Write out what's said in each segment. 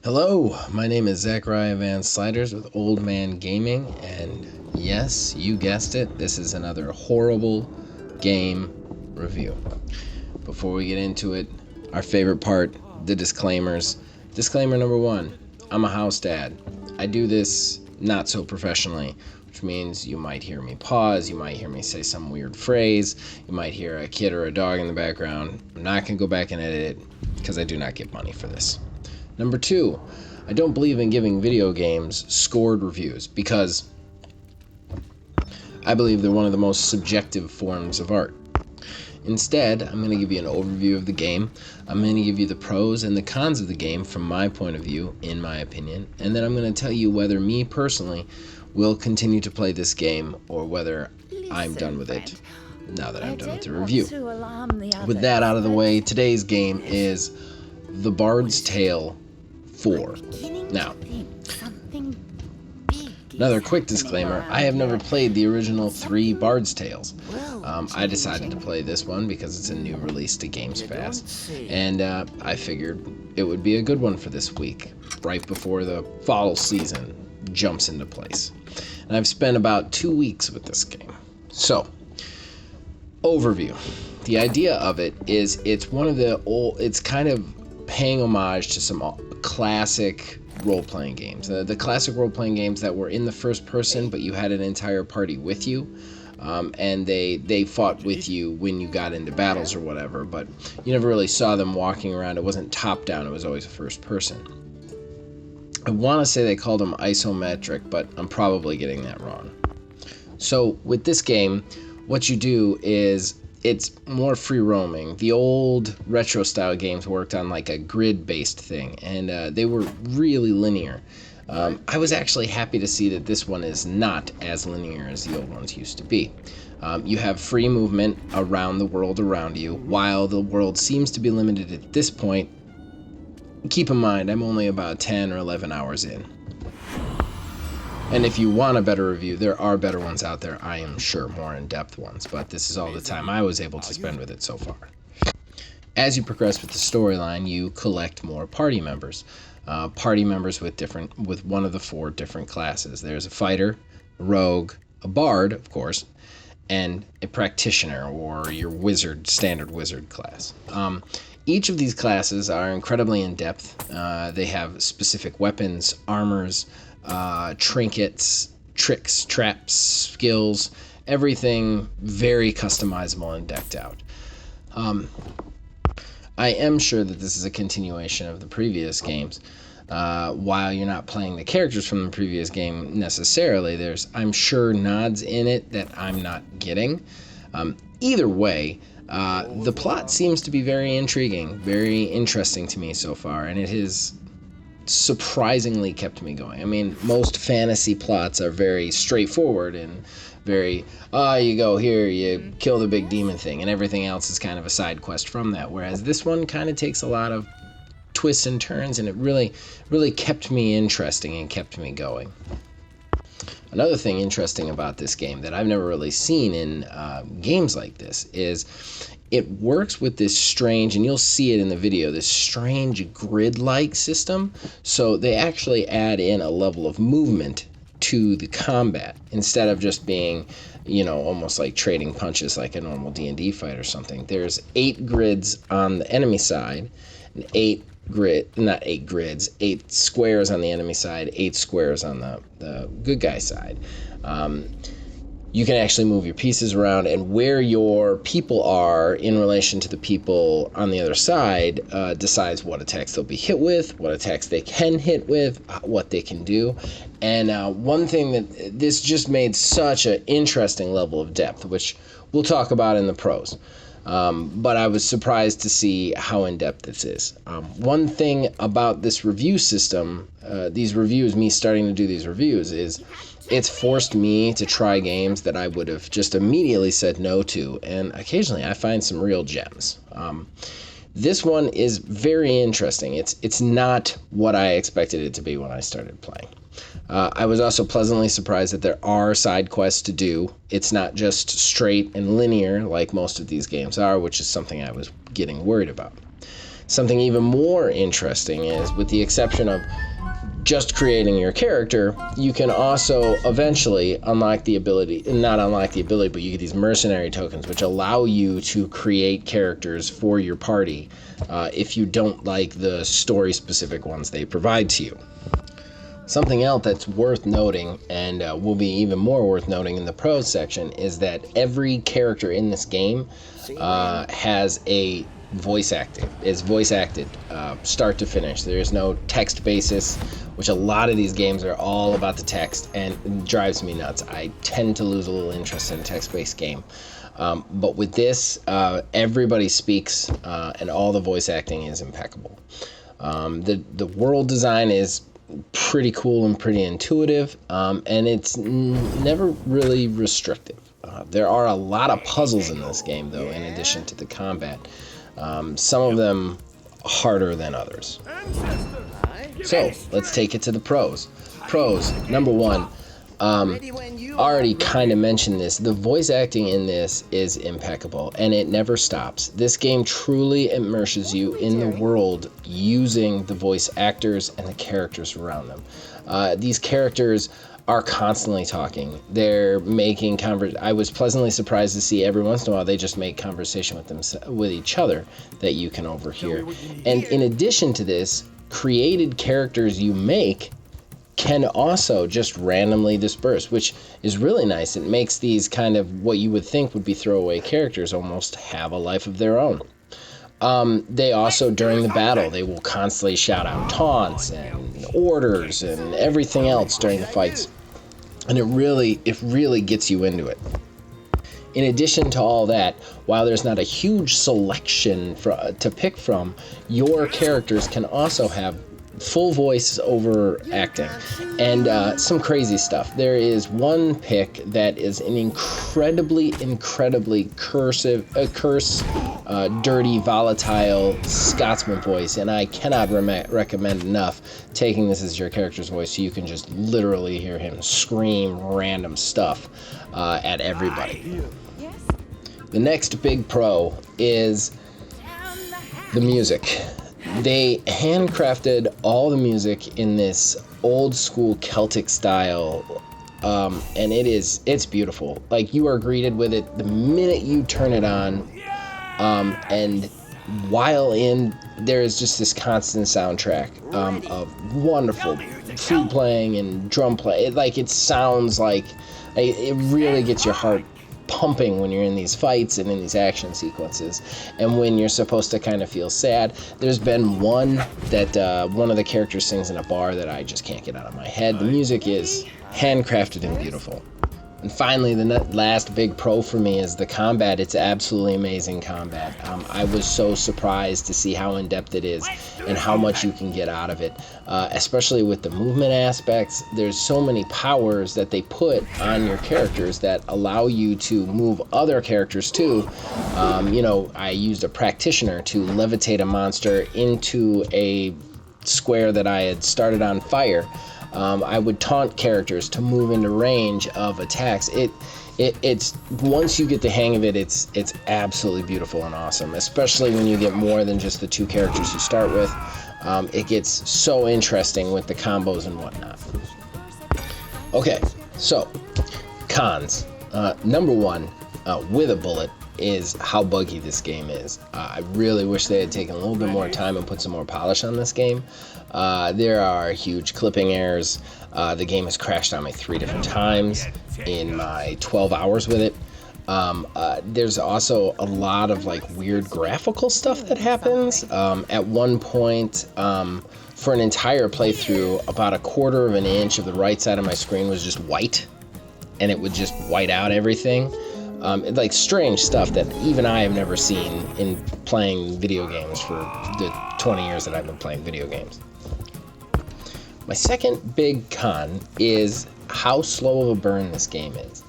Hello, my name is Zachariah Van Sliders with Old Man Gaming, and yes, you guessed it, this is another horrible game review. Before we get into it, our favorite part, the disclaimers. Disclaimer number one, I'm a house dad. I do this not so professionally, which means you might hear me pause, you might hear me say some weird phrase, you might hear a kid or a dog in the background. I'm not going to go back and edit it because I do not get money for this. Number two, I don't believe in giving video games scored reviews because I believe they're one of the most subjective forms of art. Instead, I'm going to give you an overview of the game. I'm going to give you the pros and the cons of the game from my point of view, in my opinion, and then I'm going to tell you whether me personally will continue to play this game or whether I'm done with it now that I'm done with the review. With that out of the way, today's game is The Bard's Tale 4. Now, another quick disclaimer, I have never played the original 3 Bard's Tales. I decided to play this one because it's a new release to Games Pass, and I figured it would be a good one for this week, right before the fall season jumps into place. And I've spent about 2 weeks with this game. So, overview. The idea of it is it's one of the old, it's kind of paying homage to some classic role-playing games. The classic role-playing games that were in the first person, but you had an entire party with you, and they fought with you when you got into battles or whatever, but you never really saw them walking around. It wasn't top-down, it was always a first person. I want to say they called them Isometric, but I'm probably getting that wrong. So with this game, what you do is it's more free roaming. The old retro style games worked on like a grid based thing, and they were really linear. I was actually happy to see that this one is not as linear as the old ones used to be. You have free movement around the world around you, while the world seems to be limited at this point. Keep in mind, I'm only about 10 or 11 hours in. And if you want a better review, there are better ones out there, I am sure, more in-depth ones, but this is all the time I was able to spend with it so far. As you progress with the storyline, you collect more party members. Party members with one of the 4 different classes. There's a fighter, a rogue, a bard, of course, and a practitioner, or your wizard, standard wizard class. Each of these classes are incredibly in-depth. They have specific weapons, armors, trinkets, tricks, traps, skills, everything very customizable and decked out. I am sure that this is a continuation of the previous games. While you're not playing the characters from the previous game necessarily, there's, I'm sure, nods in it that I'm not getting. Either way, the plot seems to be very intriguing, very interesting to me so far, and it has surprisingly kept me going. I mean, most fantasy plots are very straightforward and very, you go here, you kill the big demon thing, and everything else is kind of a side quest from that, whereas this one kind of takes a lot of twists and turns, and it really kept me interesting and kept me going. Another thing interesting about this game that I've never really seen in games like this is it works with this strange, and you'll see it in the video, this strange grid-like system. So they actually add in a level of movement to the combat instead of just being, almost like trading punches like a normal D&D fight or something. There's 8 grids on the enemy side, and 8 squares on the enemy side, 8 squares on the good guy side. You can actually move your pieces around, and where your people are in relation to the people on the other side decides what attacks they'll be hit with, what attacks they can hit with, what they can do. And one thing that this just made such an interesting level of depth, which we'll talk about in the pros. But I was surprised to see how in-depth this is. One thing about this review system, me starting to do these reviews, is it's forced me to try games that I would have just immediately said no to, and occasionally I find some real gems. This one is very interesting. It's not what I expected it to be when I started playing. I was also pleasantly surprised that there are side quests to do. It's not just straight and linear like most of these games are, which is something I was getting worried about. Something even more interesting is, with the exception of just creating your character, you can also eventually unlock the ability, not unlock the ability, but you get these mercenary tokens, which allow you to create characters for your party if you don't like the story-specific ones they provide to you. Something else that's worth noting, and will be even more worth noting in the pros section, is that every character in this game has a voice acted. It's voice acted, start to finish. There is no text basis, which a lot of these games are all about the text, and it drives me nuts. I tend to lose a little interest in a text-based game. But with this, everybody speaks, and all the voice acting is impeccable. The world design is pretty cool and pretty intuitive, and it's never really restrictive. There are a lot of puzzles in this game, though, in addition to the combat. Some of them harder than others. So let's take it to the pros. Pros, number one, already kind of mentioned this. The voice acting in this is impeccable, and it never stops. This game truly immerses you in the world using the voice actors and the characters around them. These characters are constantly talking. They're making I was pleasantly surprised to see every once in a while they just make conversation with each other that you can overhear. And in addition to this, created characters you make can also just randomly disperse, which is really nice. It makes these kind of what you would think would be throwaway characters almost have a life of their own. They also, during the battle, they will constantly shout out taunts and orders and everything else during the fights. And it really gets you into it. In addition to all that, while there's not a huge selection to pick from, your characters can also have full voice over acting and some crazy stuff. There is one pick that is an incredibly dirty, volatile Scotsman voice, and I cannot recommend enough taking this as your character's voice so you can just literally hear him scream random stuff at everybody. The next big pro is the music. They handcrafted all the music in this old school Celtic style, and it's beautiful. Like, you are greeted with it the minute you turn it on, and while in, there is just this constant soundtrack of wonderful flute playing and drum play. It sounds like it really gets your heart pumping when you're in these fights and in these action sequences. And when you're supposed to kind of feel sad, there's been one that one of the characters sings in a bar that I just can't get out of my head. The music is handcrafted and beautiful. And finally, the last big pro for me is the combat. It's absolutely amazing combat. I was so surprised to see how in-depth it is and how much you can get out of it, especially with the movement aspects. There's so many powers that they put on your characters that allow you to move other characters too. I used a practitioner to levitate a monster into a square that I had started on fire. I would taunt characters to move into range of attacks. It's once you get the hang of it, it's absolutely beautiful and awesome, especially when you get more than just the two characters you start with. It gets so interesting with the combos and whatnot. Okay, so cons. Number one, with a bullet, is how buggy this game is. I really wish they had taken a little bit more time and put some more polish on this game. There are huge clipping errors. The game has crashed on me 3 different times in my 12 hours with it. There's also a lot of weird graphical stuff that happens. At one point, for an entire playthrough, about 1/4 of an inch of the right side of my screen was just white, and it would just white out everything. Strange stuff that even I have never seen in playing video games for the 20 years that I've been playing video games. My second big con is how slow of a burn this game is.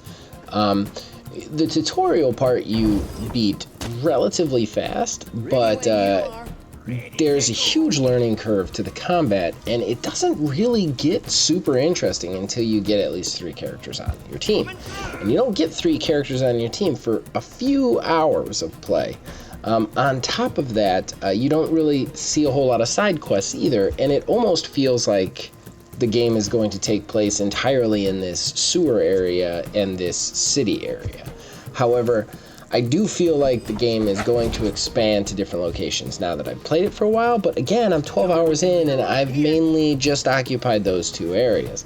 The tutorial part you beat relatively fast, but there's a huge learning curve to the combat, and it doesn't really get super interesting until you get at least 3 characters on your team. And you don't get 3 characters on your team for a few hours of play. On top of that, you don't really see a whole lot of side quests either, and it almost feels like the game is going to take place entirely in this sewer area and this city area. However, I do feel like the game is going to expand to different locations now that I've played it for a while, but again, I'm 12 hours in and I've mainly just occupied those two areas,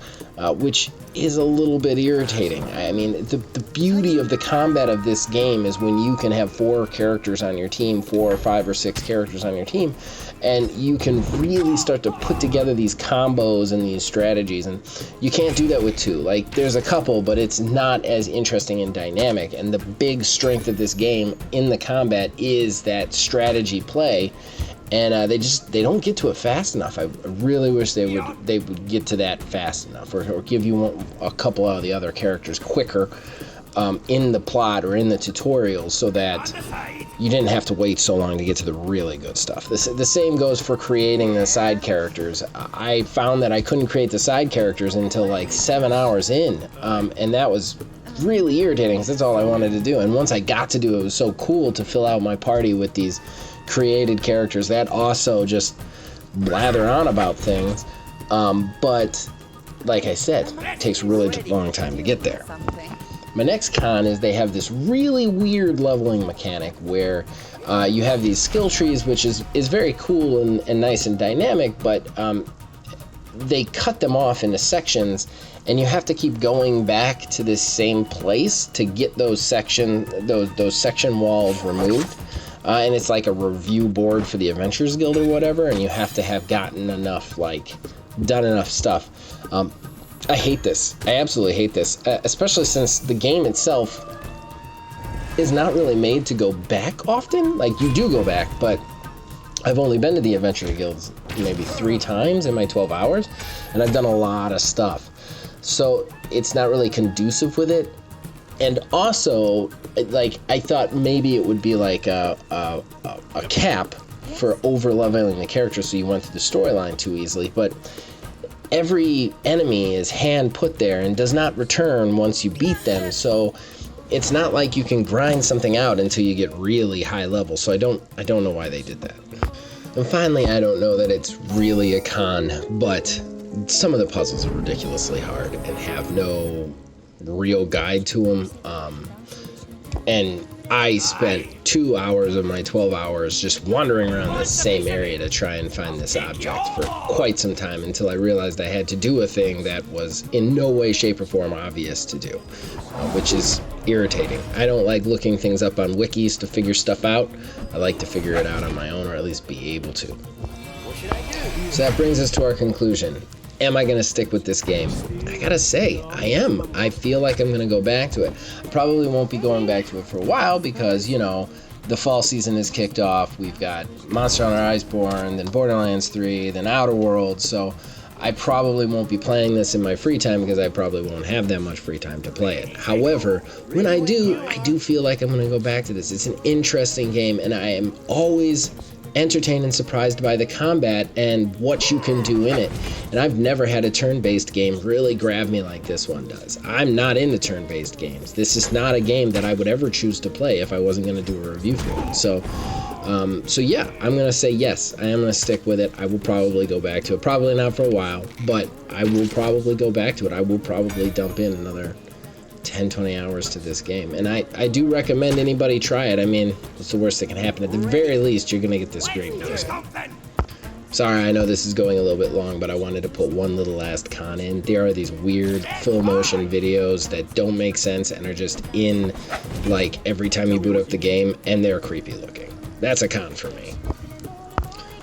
which is a little bit irritating. I mean, the beauty of the combat of this game is when you can have 4 characters on your team, 4 or 5 or 6 characters on your team, and you can really start to put together these combos and these strategies, and you can't do that with 2. Like, there's a couple, but it's not as interesting and dynamic, and the big strength of this game in the combat is that strategy play, and they don't get to it fast enough. I really wish they would get to that fast enough, or give you a couple of the other characters quicker in the plot or in the tutorials, so that you didn't have to wait so long to get to the really good stuff. The same goes for creating the side characters. I found that I couldn't create the side characters until like 7 hours in, and that was really irritating because that's all I wanted to do. And once I got to do it, it was so cool to fill out my party with these created characters that also just blather on about things. But like I said, it takes a really long time to get there. My next con is they have this really weird leveling mechanic where you have these skill trees, which is very cool and nice and dynamic, but they cut them off into sections, and you have to keep going back to this same place to get those section walls removed. And it's like a review board for the Adventurers Guild or whatever, and you have to have gotten enough, done enough stuff. I hate this. I absolutely hate this, especially since the game itself is not really made to go back often. Like, you do go back, but I've only been to the Adventurers Guild maybe 3 times in my 12 hours, and I've done a lot of stuff. So it's not really conducive with it. And also, I thought maybe it would be like a cap for over-leveling the character so you went through the storyline too easily, but every enemy is hand put there and does not return once you beat them, so it's not like you can grind something out until you get really high level. So I don't know why they did that. And finally, I don't know that it's really a con, but some of the puzzles are ridiculously hard and have no real guide to them. And I spent 2 hours of my 12 hours just wandering around this same area to try and find this object for quite some time, until I realized I had to do a thing that was in no way, shape, or form obvious to do, which is irritating. I don't like looking things up on wikis to figure stuff out. I like to figure it out on my own, or at least be able to. So that brings us to our conclusion. Am I going to stick with this game? I gotta say, I am. I feel like I'm going to go back to it. I probably won't be going back to it for a while because, the fall season is kicked off. We've got Monster Hunter Iceborne, then Borderlands 3, then Outer Worlds, so I probably won't be playing this in my free time because I probably won't have that much free time to play it. However, when I do feel like I'm going to go back to this. It's an interesting game, and I am always entertained and surprised by the combat and what you can do in it. And I've never had a turn-based game really grab me like this one does. I'm not into turn-based games. This is not a game that I would ever choose to play if I wasn't going to do a review for it. So yeah, I'm going to say yes, I am going to stick with it. I will probably go back to it. Probably not for a while, but I will probably go back to it. I will probably dump in another 10-20 hours to this game, and I do recommend anybody try it. I mean, what's the worst that can happen? At the very least, you're gonna get this great nose. Sorry, I know this is going a little bit long, but I wanted to put one little last con in. There are these weird full motion videos that don't make sense and are just in every time you boot up the game, and they're creepy looking. That's a con for me.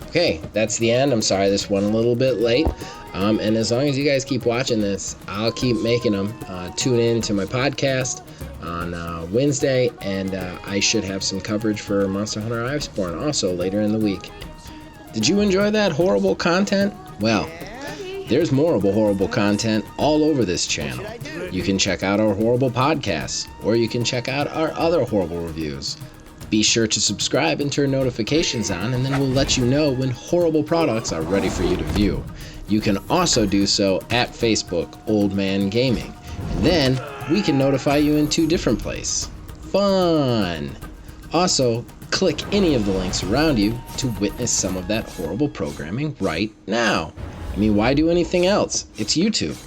Okay, that's the end. I'm sorry this went a little bit late. And as long as you guys keep watching this, I'll keep making them. Tune in to my podcast on Wednesday, and I should have some coverage for Monster Hunter Iceborne also later in the week. Did you enjoy that horrible content? Well, there's more horrible content all over this channel. You can check out our horrible podcasts, or you can check out our other horrible reviews. Be sure to subscribe and turn notifications on, and then we'll let you know when horrible products are ready for you to view. You can also do so at Facebook, Old Man Gaming. And then we can notify you in 2 different places. Fun! Also, Click any of the links around you to witness some of that horrible programming right now. I mean, why do anything else? It's YouTube.